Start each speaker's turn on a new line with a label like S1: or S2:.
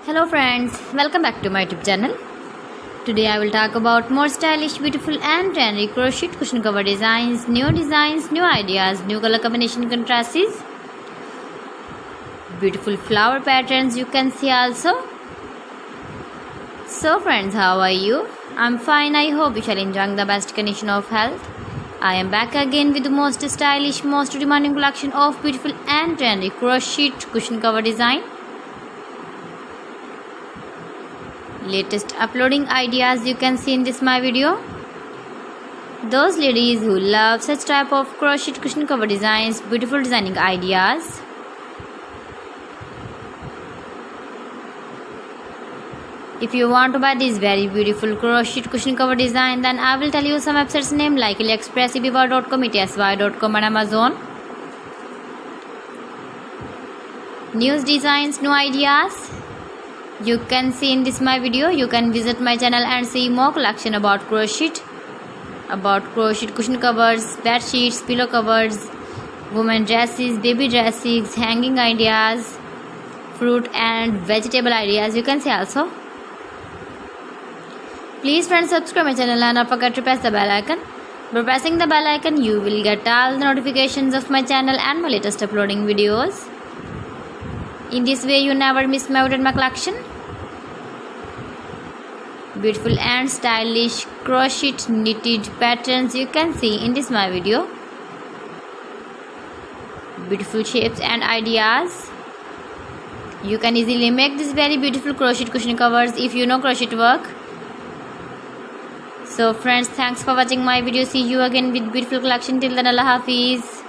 S1: Hello friends, welcome back to my YouTube channel. Today I will talk about more stylish, beautiful and trendy crochet cushion cover designs, new ideas, new color combination contrasts, beautiful flower patterns you can see also. So friends, how are you? I'm fine. I hope you shall enjoy the best condition of health. I am back again with the most stylish, most demanding collection of beautiful and trendy crochet cushion cover design. Latest uploading ideas you can see in this my video. Those ladies who love such type of crochet cushion cover designs, beautiful designing ideas. If you want to buy this very beautiful crochet cushion cover design, then I will tell you some websites name like AliExpress, eBay.com, etsy.com and Amazon. New designs, new ideas you can see in this my video. You can visit my channel and see more collection about crochet cushion covers, bed sheets, pillow covers, women dresses, baby dresses, hanging ideas, fruit and vegetable ideas you can see also. Please friends, subscribe my channel and don't forget to press the bell icon. By pressing the bell icon you will get all the notifications of my channel and my latest uploading videos. In this way you never miss my collection. Beautiful and stylish crochet knitted patterns you can see in this my video. Beautiful shapes and ideas. You can easily make this very beautiful crochet cushion covers if you know crochet work. So friends, thanks for watching my video. See you again with beautiful collection. Till then, Allah Hafiz.